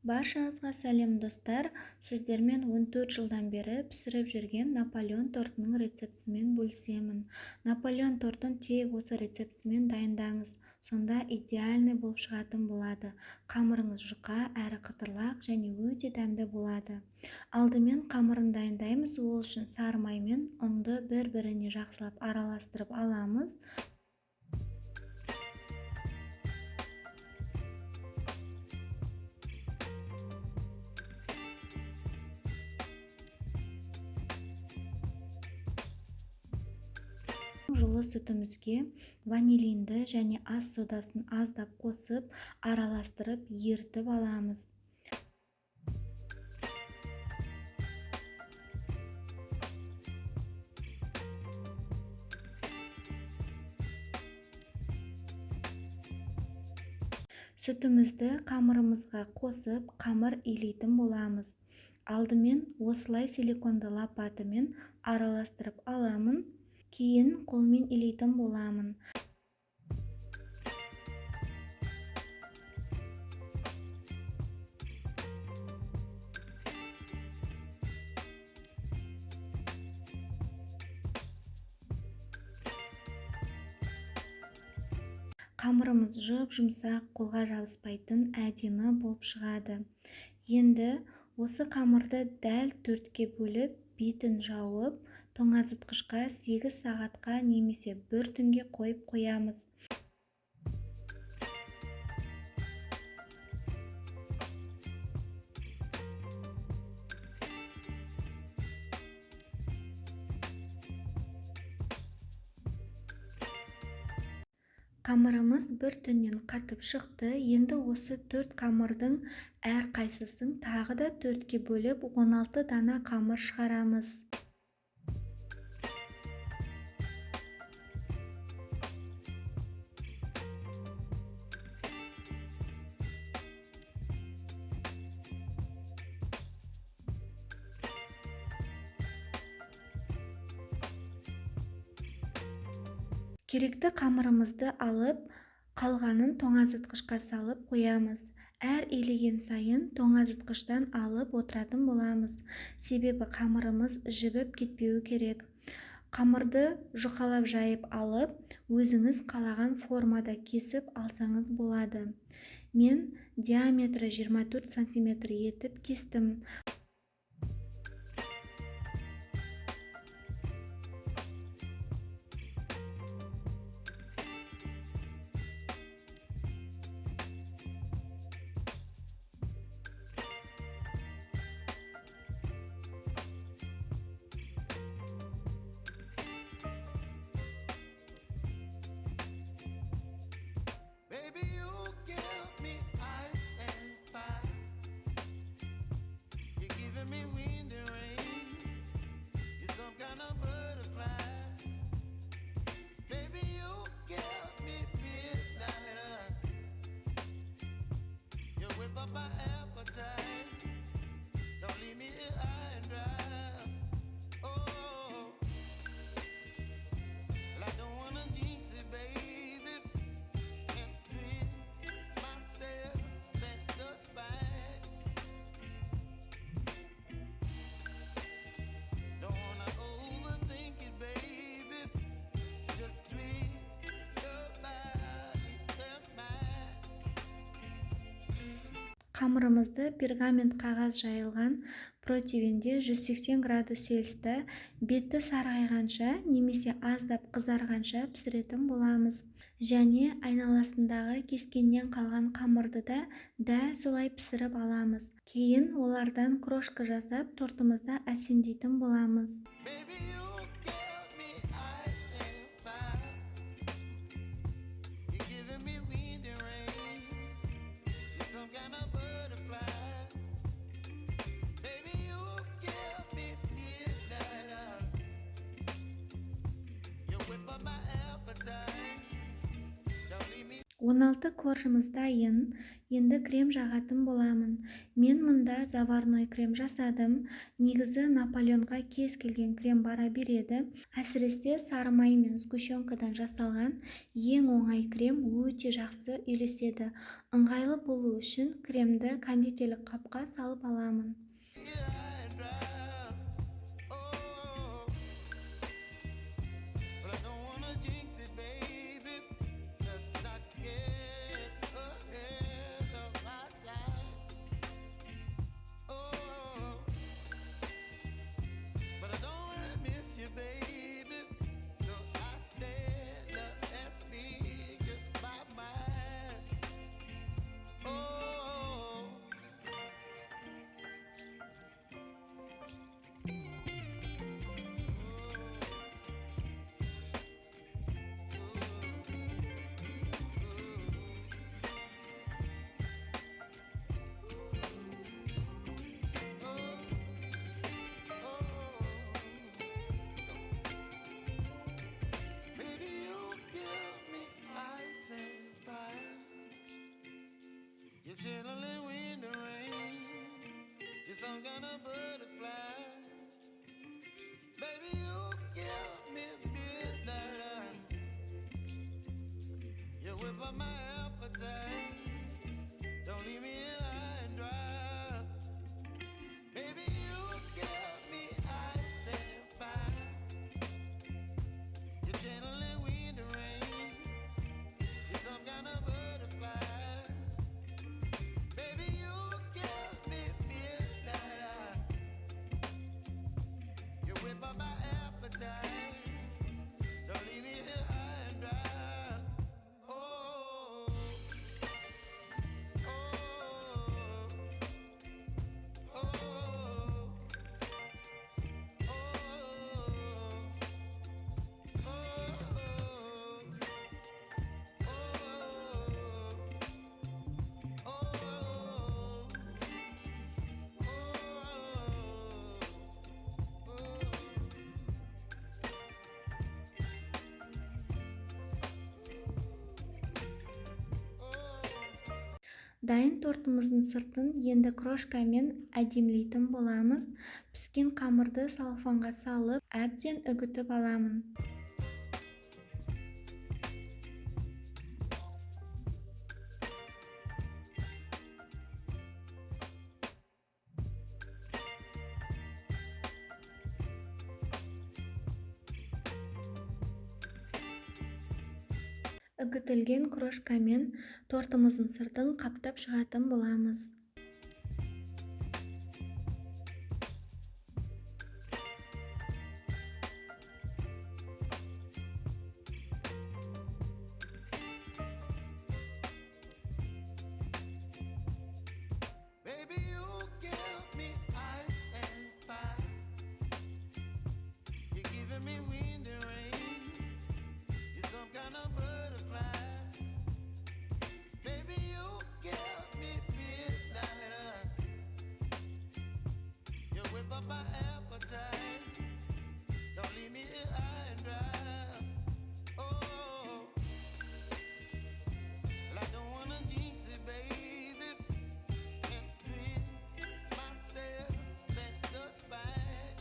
Баршаңызға сәлем достар, сіздермен 14 жылдан бері пісіріп жүрген Наполеон тортының рецептісімен бөлісемін. Наполеон тортын тек осы рецептісімен дайындаңыз, сонда идеальный болып шығатын болады. Қамырыңыз жұқа, әрі қытырлақ және өте дәмді болады. Алдымен қамырын дайындаймыз, ол үшін сары май мен ұнды бір-біріне жақсылап араластырып аламыз. Жылы сүтімізге ванилинді және ас содасын аздап қосып, араластырып, ерітіп аламыз. Сүтімізді қамырымызға қосып, қамыр илейтін боламыз. Алдымен осылай силиконды лопатамен араластырып аламын. Кейін қолмен илейтін боламын. Қамырымыз жұп-жұмсақ, қолға жабыспайтын, әдемі болып шығады. Енді осы қамырды дәл 4-ке бөліп, бетін жауып, тоңазытқышқа 8 сағатқа немесе 1 түнге қойып қоямыз. Қамырымыз 1 түннен қатып шықты. Енді осы 4 қамырдың әрқайсысын тағы да 4-ке бөліп 16 дана қамыр шығарамыз. Керекті қамырымызды алып, қалғанын тоңазытқышқа салып қоямыз. Әр илеген сайын тоңазытқыштан алып отыратын боламыз. Себебі қамырымыз жібіп кетпеуі керек. Қамырды жұқалап жайып алып, өзіңіз қалаған формада кесіп алсаңыз болады. Мен диаметрі 24 см етіп кестім. Қамырымызды пергамент қағаз жайылған противенде 180 градус Цельсияда беті сарғайғанша немесе аздап қызарғанша пісіретін боламыз. Және айналасындағы кескеннен қалған қамырды да дәл солай пісіріп аламыз. Кейін олардан крошка жасап тортымызды әсемдейтін боламыз. «16 коржымыз дайын. Енді крем жағатын боламын. Мен мұнда заварной крем жасадым. Негізі Наполеонға кез келген крем бара береді. Әсіресе сары май мен сгущенкадан жасалған ең оңай крем өте жақсы үйлеседі. Ыңғайлы болу үшін кремді кондитерлік қапқа салып аламын. Chilling in the rain, you're some kind of butterfly. Baby, you give me midnight. You whip up my appetite. Don't leave me high and dry. Baby, you give me ice and fire. You're channeling wind and rain. You're some kind of butterfly. Дайын тортымыздың сыртын енді крошкамен әдемілейтін боламыз. Піскен қамырды салфанға салып, әбден үгітіп аламын. Үгітілген крошкамен тортымыздың сыртын қаптап шығатын боламыз. My appetite, don't leave me high and dry. Oh, well, I don't wanna jinx it, baby, and twist myself at the spine.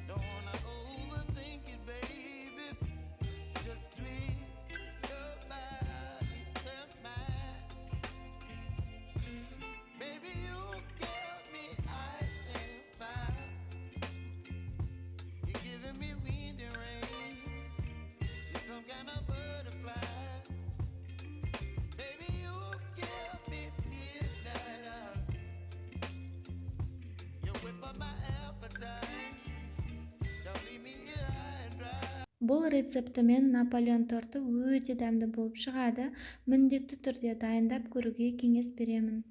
Don't wanna overthink it, baby. It's just twist your body and mine. Baby, you give me ice and fire. You're giving me wind and rain. You're some kind of butterfly. Baby, you give me midnight. You whip up my appetite. Don't leave me here high and dry. Бұл рецептімен Наполеон торты өте дәмді болып шығады. Міндетті түрде дайындап көруге кеңес беремін.